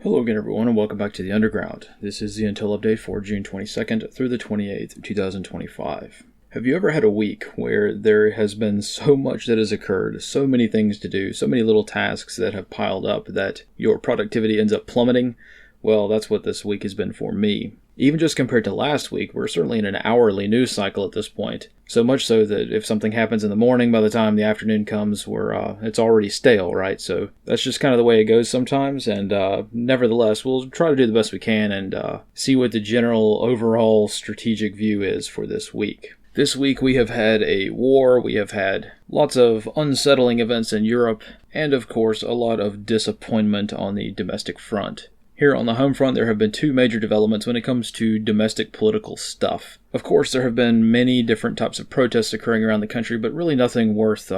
Hello again everyone and welcome back to the Underground. This is the Intel Update for June 22nd through the 28th of 2025. Have you ever had a week where there has been so much that has occurred, so many things to do, so many little tasks that have piled up that your productivity ends up plummeting? Well, that's what this week has been for me. Even just compared to last week, we're certainly in an hourly news cycle at this point. So much so that if something happens in the morning, by the time the afternoon comes, it's already stale, right? So that's just kind of the way it goes sometimes. And nevertheless, we'll try to do the best we can and see what the general overall strategic view is for this week. This week we have had a war, we have had lots of unsettling events in Europe, and of course a lot of disappointment on the domestic front. Here on the home front, there have been two major developments when it comes to domestic political stuff. Of course, there have been many different types of protests occurring around the country, but really nothing worth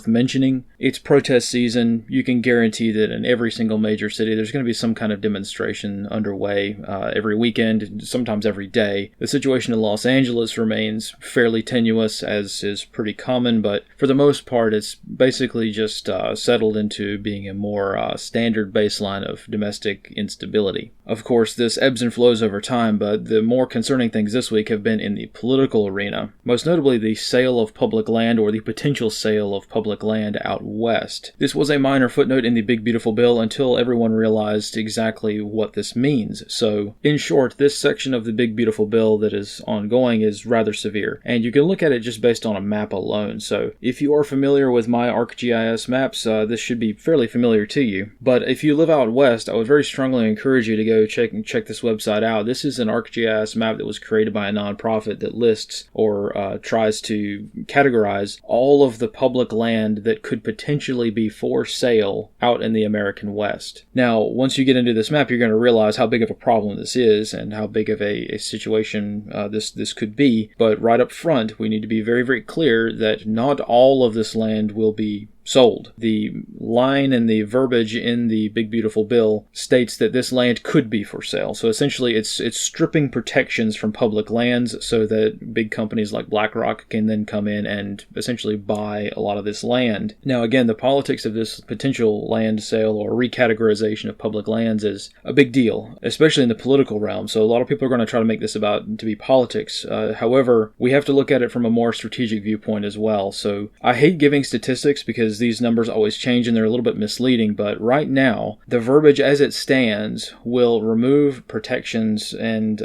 mentioning. It's protest season. You can guarantee that in every single major city, there's going to be some kind of demonstration underway every weekend, sometimes every day. The situation in Los Angeles remains fairly tenuous, as is pretty common, but for the most part, it's basically just settled into being a more standard baseline of domestic instability. Of course, this ebbs and flows over time, but the more concerning things this week have been in the political arena, most notably the sale of public land or the potential sale of public land out west. This was a minor footnote in the Big Beautiful Bill until everyone realized exactly what this means. So, in short, this section of the Big Beautiful Bill that is ongoing is rather severe, and you can look at it just based on a map alone. So, if you are familiar with my ArcGIS maps, this should be fairly familiar to you. But if you live out west, I would very strongly encourage you to go check this website out. This is an ArcGIS map that was created by a nonprofit that lists or tries to categorize all of the public land that could potentially be for sale out in the American West. Now, once you get into this map, you're going to realize how big of a problem this is and how big of a situation this could be. But right up front, we need to be very, very clear that not all of this land will be sold. The line and the verbiage in the Big Beautiful Bill states that this land could be for sale. So essentially it's stripping protections from public lands so that big companies like BlackRock can then come in and essentially buy a lot of this land. Now again, the politics of this potential land sale or recategorization of public lands is a big deal, especially in the political realm. So a lot of people are going to try to make this to be politics. However, we have to look at it from a more strategic viewpoint as well. So I hate giving statistics because these numbers always change and they're a little bit misleading, but right now, the verbiage as it stands will remove protections and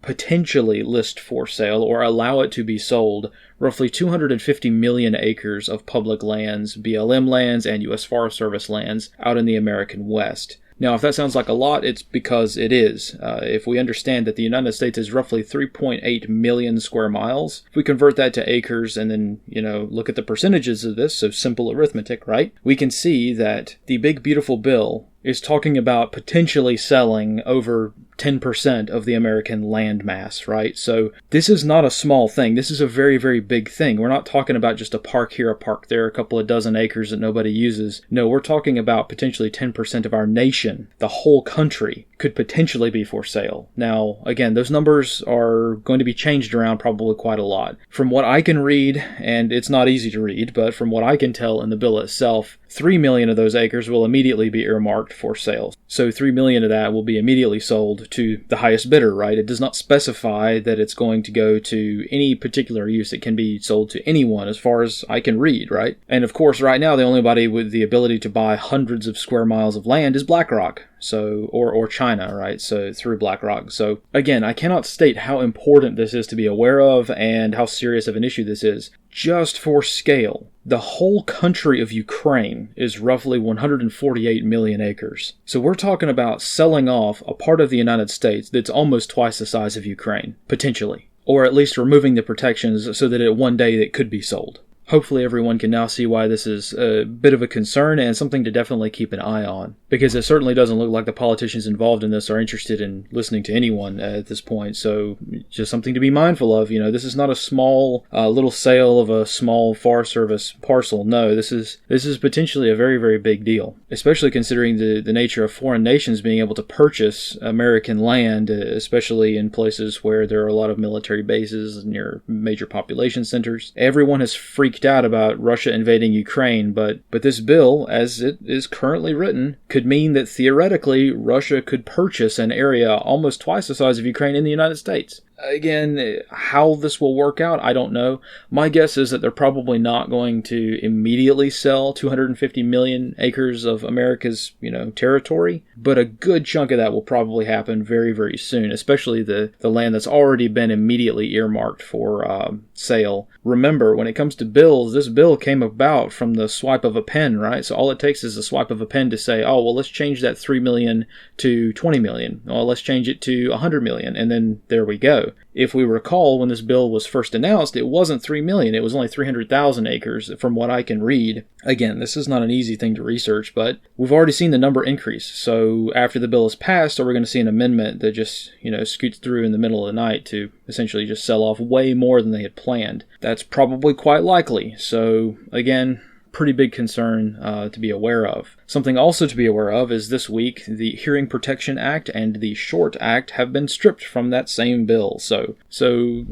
potentially list for sale or allow it to be sold roughly 250 million acres of public lands, BLM lands, and U.S. Forest Service lands out in the American West. Now, if that sounds like a lot, it's because it is. If we understand that the United States is roughly 3.8 million square miles, if we convert that to acres and then, look at the percentages of this, so simple arithmetic, right? We can see that the Big Beautiful Bill is talking about potentially selling over 10% of the American land mass, right? So this is not a small thing. This is a very, very big thing. We're not talking about just a park here, a park there, a couple of dozen acres that nobody uses. No, we're talking about potentially 10% of our nation, the whole country, could potentially be for sale. Now, again, those numbers are going to be changed around probably quite a lot. From what I can read, and it's not easy to read, but from what I can tell in the bill itself, 3 million of those acres will immediately be earmarked for sale. So 3 million of that will be immediately sold to the highest bidder, right? It does not specify that it's going to go to any particular use. It can be sold to anyone as far as I can read, right? And of course, right now, the only body with the ability to buy hundreds of square miles of land is BlackRock. So, or China, right? So through BlackRock. So again, I cannot state how important this is to be aware of and how serious of an issue this is. Just for scale, the whole country of Ukraine is roughly 148 million acres. So we're talking about selling off a part of the United States that's almost twice the size of Ukraine, potentially. Or at least removing the protections so that one day it could be sold. Hopefully everyone can now see why this is a bit of a concern and something to definitely keep an eye on. Because it certainly doesn't look like the politicians involved in this are interested in listening to anyone at this point. So just something to be mindful of. This is not a small little sale of a small Forest Service parcel. No, this is potentially a very, very big deal. Especially considering the nature of foreign nations being able to purchase American land, especially in places where there are a lot of military bases near major population centers. Everyone has freaked freaked out about Russia invading Ukraine, but this bill, as it is currently written, could mean that theoretically Russia could purchase an area almost twice the size of Ukraine in the United States. Again, how this will work out, I don't know. My guess is that they're probably not going to immediately sell 250 million acres of America's, territory, but a good chunk of that will probably happen very, very soon, especially the land that's already been immediately earmarked for sale. Remember, when it comes to bills, this bill came about from the swipe of a pen, right? So all it takes is a swipe of a pen to say, oh, well, let's change that 3 million to 20 million. Well, let's change it to 100 million, and then there we go. If we recall, when this bill was first announced, it wasn't 3 million, it was only 300,000 acres, from what I can read. Again, this is not an easy thing to research, but we've already seen the number increase. So after the bill is passed, are we going to see an amendment that just, scoots through in the middle of the night to essentially just sell off way more than they had planned? That's probably quite likely. So again, pretty big concern to be aware of. Something also to be aware of is this week, the Hearing Protection Act and the Short Act have been stripped from that same bill. So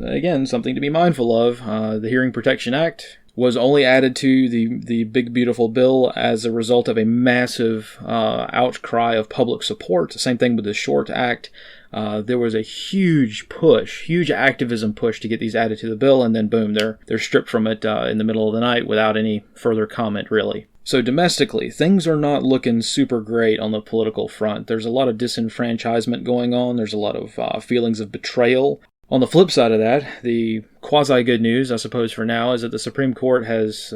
again, something to be mindful of. The Hearing Protection Act was only added to the big beautiful bill as a result of a massive outcry of public support. Same thing with the Short Act. There was a huge activism push to get these added to the bill, and then boom, they're stripped from it in the middle of the night without any further comment, really. So domestically, things are not looking super great on the political front. There's a lot of disenfranchisement going on. There's a lot of feelings of betrayal. On the flip side of that, the quasi-good news, I suppose for now, is that the Supreme Court has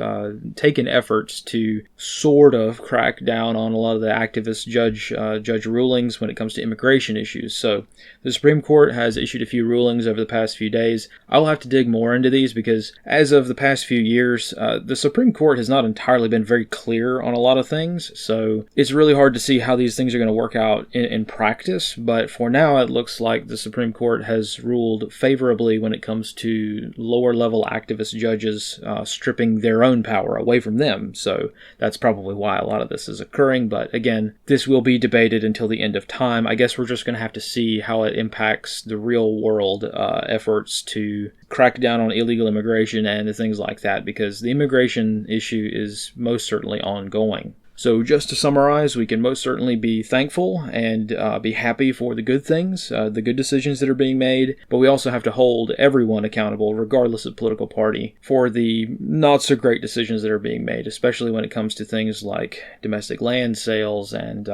taken efforts to sort of crack down on a lot of the activist judge rulings when it comes to immigration issues. So the Supreme Court has issued a few rulings over the past few days. I'll have to dig more into these because as of the past few years, the Supreme Court has not entirely been very clear on a lot of things. So it's really hard to see how these things are going to work out in practice. But for now, it looks like the Supreme Court has ruled favorably when it comes to lower-level activist judges stripping their own power away from them. So that's probably why a lot of this is occurring. But again, this will be debated until the end of time. I guess we're just going to have to see how it impacts the real-world efforts to crack down on illegal immigration and things like that, because the immigration issue is most certainly ongoing. So just to summarize, we can most certainly be thankful and be happy for the good things, the good decisions that are being made, but we also have to hold everyone accountable, regardless of political party, for the not-so-great decisions that are being made, especially when it comes to things like domestic land sales and,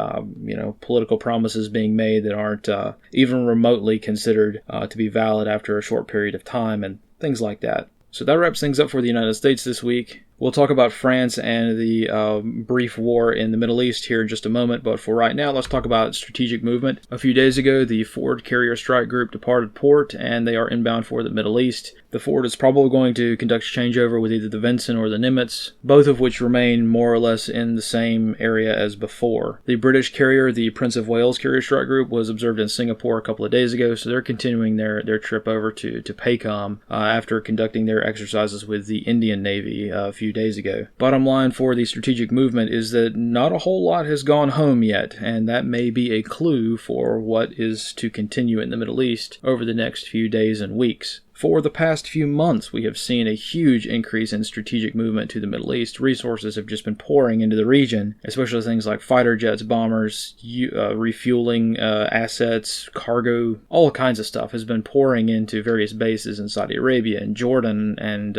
political promises being made that aren't even remotely considered to be valid after a short period of time and things like that. So that wraps things up for the United States this week. We'll talk about France and the brief war in the Middle East here in just a moment, but for right now, let's talk about strategic movement. A few days ago, the Ford Carrier Strike Group departed port, and they are inbound for the Middle East. The Ford is probably going to conduct a changeover with either the Vincent or the Nimitz, both of which remain more or less in the same area as before. The British carrier, the Prince of Wales Carrier Strike Group, was observed in Singapore a couple of days ago, so they're continuing their trip over to PACOM after conducting their exercises with the Indian Navy a few days ago. Bottom line for the strategic movement is that not a whole lot has gone home yet, and that may be a clue for what is to continue in the Middle East over the next few days and weeks. For the past few months, we have seen a huge increase in strategic movement to the Middle East. Resources have just been pouring into the region, especially things like fighter jets, bombers, refueling assets, cargo, all kinds of stuff has been pouring into various bases in Saudi Arabia and Jordan and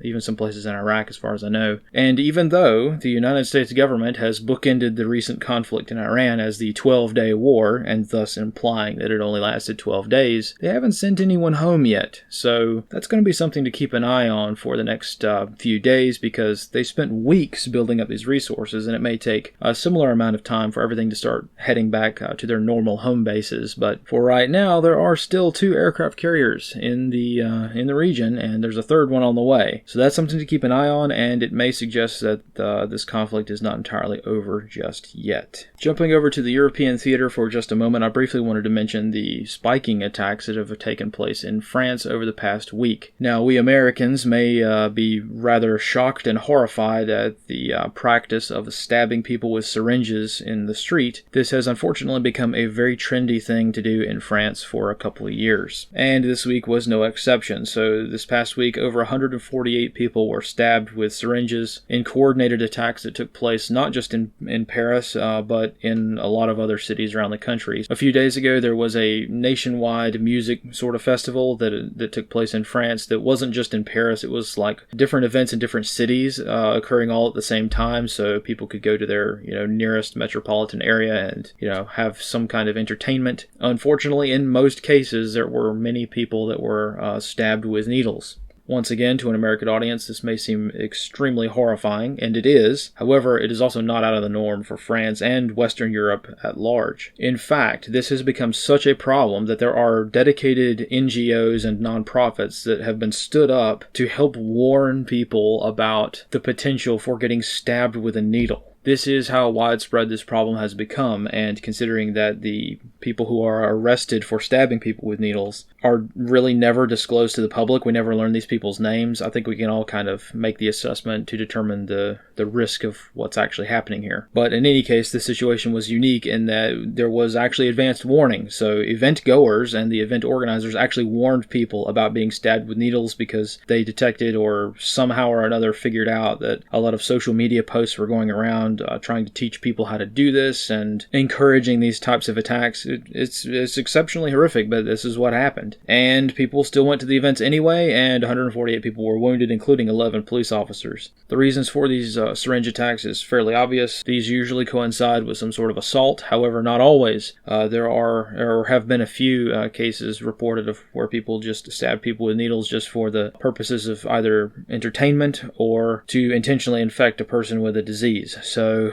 even some places in Iraq, as far as I know. And even though the United States government has bookended the recent conflict in Iran as the 12-day war, and thus implying that it only lasted 12 days, they haven't sent anyone home yet. So that's going to be something to keep an eye on for the next few days, because they spent weeks building up these resources, and it may take a similar amount of time for everything to start heading back to their normal home bases. But for right now, there are still 2 aircraft carriers in the region, and there's a third one on the way. So that's something to keep an eye on, and it may suggest that this conflict is not entirely over just yet. Jumping over to the European theater for just a moment, I briefly wanted to mention the spiking attacks that have taken place in France over the past week. Now, we Americans may be rather shocked and horrified at the practice of stabbing people with syringes in the street. This has unfortunately become a very trendy thing to do in France for a couple of years. And this week was no exception. So this past week, over 148 people were stabbed with syringes in coordinated attacks that took place not just in Paris, but in a lot of other cities around the country. A few days ago, there was a nationwide music sort of festival that took place in France that wasn't just in Paris. It was like different events in different cities occurring all at the same time, so people could go to their nearest metropolitan area and have some kind of entertainment. Unfortunately, in most cases, there were many people that were stabbed with needles. Once again, to an American audience, this may seem extremely horrifying, and it is. However, it is also not out of the norm for France and Western Europe at large. In fact, this has become such a problem that there are dedicated NGOs and nonprofits that have been stood up to help warn people about the potential for getting stabbed with a needle. This is how widespread this problem has become, and considering that the people who are arrested for stabbing people with needles are really never disclosed to the public, we never learn these people's names, I think we can all kind of make the assessment to determine the risk of what's actually happening here. But in any case, the situation was unique in that there was actually advanced warning. So event goers and the event organizers actually warned people about being stabbed with needles because they detected or somehow or another figured out that a lot of social media posts were going around trying to teach people how to do this and encouraging these types of attacks. It's exceptionally horrific, but this is what happened. And people still went to the events anyway, and 148 people were wounded, including 11 police officers. The reasons for these syringe attacks is fairly obvious. These usually coincide with some sort of assault. However, not always. There are or have been a few cases reported of where people just stab people with needles just for the purposes of either entertainment or to intentionally infect a person with a disease. So,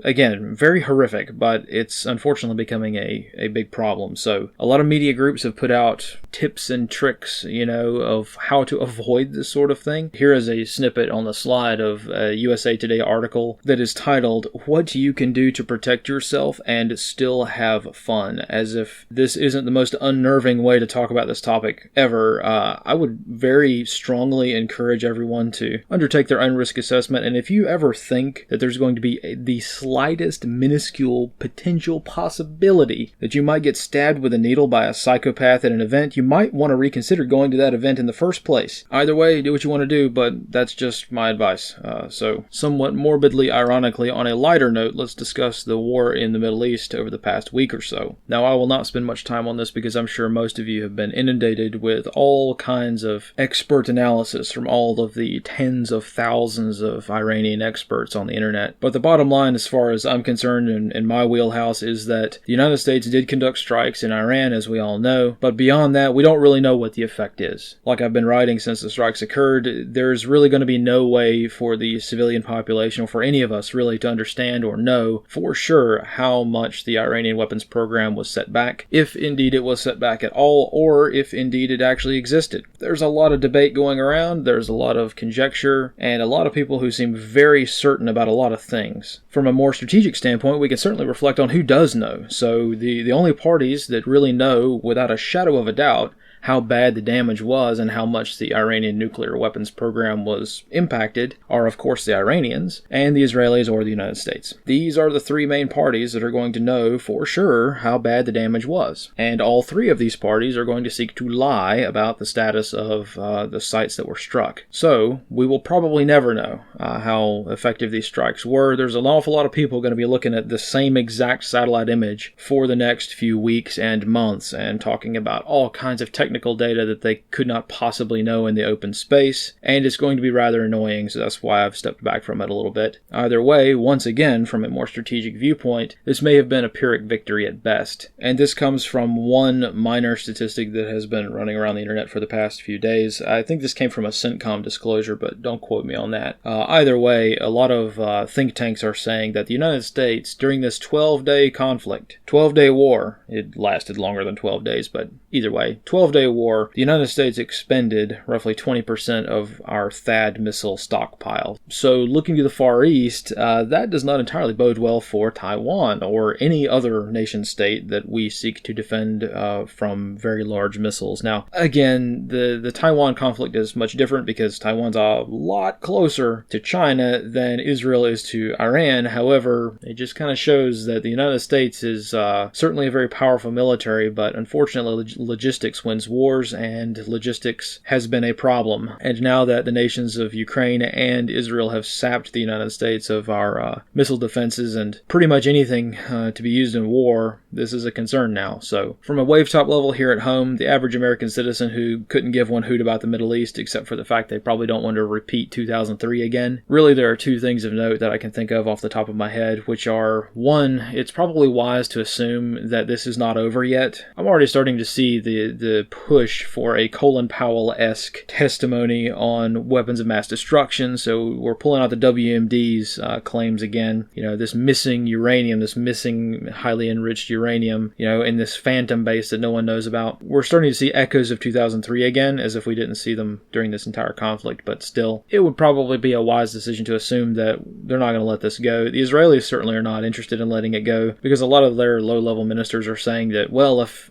again, very horrific, but it's unfortunately becoming a big problem. So, a lot of media groups have put out tips and tricks, of how to avoid this sort of thing. Here is a snippet on the slide of a USA Today article that is titled, "What You Can Do to Protect Yourself and Still Have Fun," as if this isn't the most unnerving way to talk about this topic ever. I would very strongly encourage everyone to undertake their own risk assessment, and if you ever think that there's going to be the slightest minuscule potential possibility that you might get stabbed with a needle by a psychopath at an event, you might want to reconsider going to that event in the first place. Either way, do what you want to do, but that's just my advice. So, somewhat morbidly, ironically, on a lighter note, let's discuss the war in the Middle East over the past week or so. Now, I will not spend much time on this because I'm sure most of you have been inundated with all kinds of expert analysis from all of the tens of thousands of Iranian experts on the internet. But the bottom line, as far as I'm concerned, in my wheelhouse, is that the United States did conduct strikes in Iran, as we all know, but beyond that, we don't really know what the effect is. Like I've been writing since the strikes occurred, there's really going to be no way for the civilian population, or for any of us really, to understand or know for sure how much the Iranian weapons program was set back, if indeed it was set back at all, or if indeed it actually existed. There's a lot of debate going around, there's a lot of conjecture, and a lot of people who seem very certain about a lot of things. From a more strategic standpoint, we can certainly reflect on who does know. So the only parties that really know without a shadow of a doubt how bad the damage was and how much the Iranian nuclear weapons program was impacted are, of course, the Iranians and the Israelis or the United States. These are the three main parties that are going to know for sure how bad the damage was. And all three of these parties are going to seek to lie about the status of the sites that were struck. So, we will probably never know how effective these strikes were. There's an awful lot of people going to be looking at the same exact satellite image for the next few weeks and months and talking about all kinds of technical data that they could not possibly know in the open space, and it's going to be rather annoying, so that's why I've stepped back from it a little bit. Either way, once again, from a more strategic viewpoint, this may have been a Pyrrhic victory at best, and this comes from one minor statistic that has been running around the internet for the past few days. I think this came from a CENTCOM disclosure, but don't quote me on that. Either way, a lot of think tanks are saying that the United States, during this 12-day conflict, 12-day war, it lasted longer than 12 days, but either way, 12-day 12-day war, the United States expended roughly 20% of our THAAD missile stockpile. So looking to the Far East, that does not entirely bode well for Taiwan or any other nation state that we seek to defend from very large missiles. Now, again, the Taiwan conflict is much different because Taiwan's a lot closer to China than Israel is to Iran. However, it just kind of shows that the United States is certainly a very powerful military, but unfortunately logistics wins wars, and logistics has been a problem. And now that the nations of Ukraine and Israel have sapped the United States of our missile defenses and pretty much anything to be used in war, this is a concern now. So from a wavetop level here at home, the average American citizen who couldn't give one hoot about the Middle East except for the fact they probably don't want to repeat 2003 again. Really, there are two things of note that I can think of off the top of my head, which are, one, it's probably wise to assume that this is not over yet. I'm already starting to see the push for a Colin Powell-esque testimony on weapons of mass destruction, so we're pulling out the WMD's claims again. You know, this missing uranium, this missing highly enriched uranium, you know, in this phantom base that no one knows about. We're starting to see echoes of 2003 again, as if we didn't see them during this entire conflict, but still, it would probably be a wise decision to assume that they're not going to let this go. The Israelis certainly are not interested in letting it go, because a lot of their low-level ministers are saying that, well, if,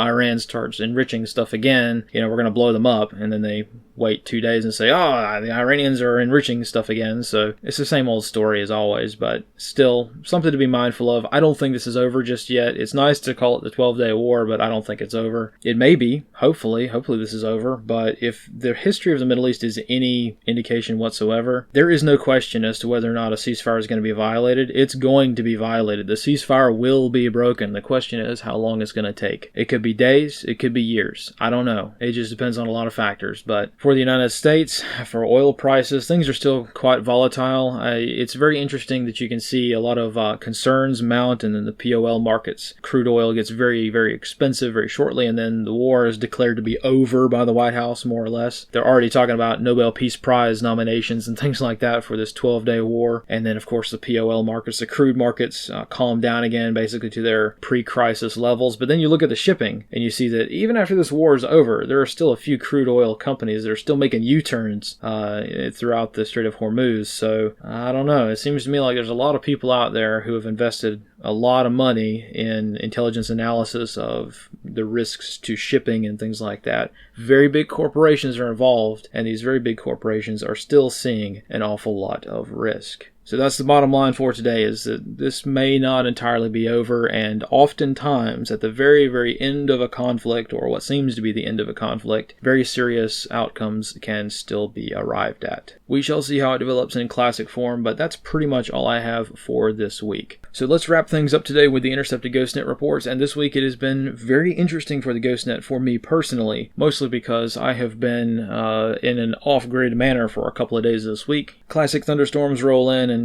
Iran starts enriching stuff again, we're going to blow them up, and then they wait 2 days and say, oh, the Iranians are enriching stuff again. So it's the same old story as always, but still something to be mindful of. I don't think this is over just yet. It's nice to call it the 12-day war, but I don't think it's over. It may be, hopefully this is over, but if the history of the Middle East is any indication whatsoever, there is no question as to whether or not a ceasefire is going to be violated. It's going to be violated. The ceasefire will be broken. The question is how long it's going to take. It could be days, it could be years. I don't know. It just depends on a lot of factors, but for the United States, for oil prices, things are still quite volatile. It's very interesting that you can see a lot of concerns mount, and then the POL markets. Crude oil gets very, very expensive very shortly, and then the war is declared to be over by the White House, more or less. They're already talking about Nobel Peace Prize nominations and things like that for this 12-day war. And then, of course, the POL markets, the crude markets, calm down again, basically to their pre-crisis levels. But then you look at the shipping, and you see that even after this war is over, there are still a few crude oil companies that are still making U-turns throughout the Strait of Hormuz. So I don't know. It seems to me like there's a lot of people out there who have invested a lot of money in intelligence analysis of the risks to shipping and things like that. Very big corporations are involved, and these very big corporations are still seeing an awful lot of risk. So that's the bottom line for today, is that this may not entirely be over, and oftentimes at the very, very end of a conflict, or what seems to be the end of a conflict, very serious outcomes can still be arrived at. We shall see how it develops in classic form, but that's pretty much all I have for this week. So let's wrap things up today with the intercepted GhostNet reports, and this week it has been very interesting for the GhostNet for me personally, mostly because I have been in an off-grid manner for a couple of days this week. Classic thunderstorms roll in and,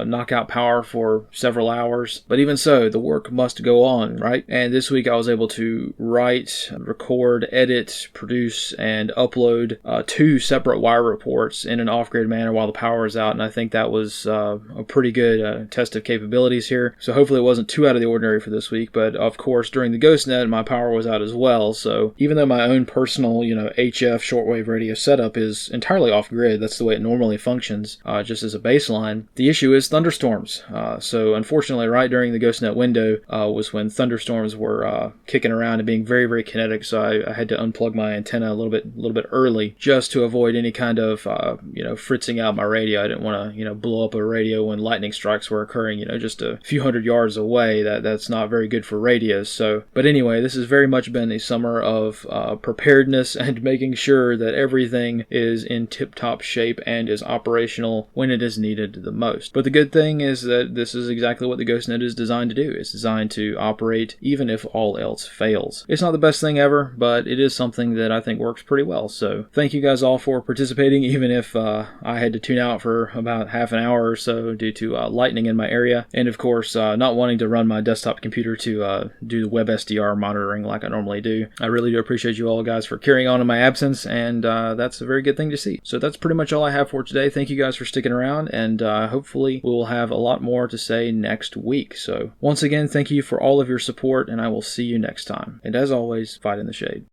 knock out power for several hours, but even so, the work must go on, right? And this week I was able to write, record, edit, produce, and upload 2 separate wire reports in an off-grid manner while the power is out, and I think that was a pretty good test of capabilities here. So hopefully it wasn't too out of the ordinary for this week, but of course during the GhostNet my power was out as well, so even though my own personal, HF shortwave radio setup is entirely off-grid, that's the way it normally functions, just as a baseline, the issue is thunderstorms. So unfortunately right during the GhostNet window was when thunderstorms were kicking around and being very, very kinetic, so I had to unplug my antenna a little bit early just to avoid any kind of fritzing out my radio. I didn't want to blow up a radio when lightning strikes were occurring just a few hundred yards away. That's not very good for radios. So but anyway, this has very much been a summer of preparedness and making sure that everything is in tip-top shape and is operational when it is needed the most. But the good thing is that this is exactly what the GhostNet is designed to do. It's designed to operate even if all else fails. It's not the best thing ever, but it is something that I think works pretty well. So thank you guys all for participating, even if I had to tune out for about half an hour or so due to lightning in my area, and of course not wanting to run my desktop computer to do the web SDR monitoring like I normally do. I really do appreciate you all guys for carrying on in my absence, and that's a very good thing to see. So that's pretty much all I have for today. Thank you guys for sticking around, and hopefully we will have a lot more to say next week. So once again, thank you for all of your support, and I will see you next time. And as always, fight in the shade.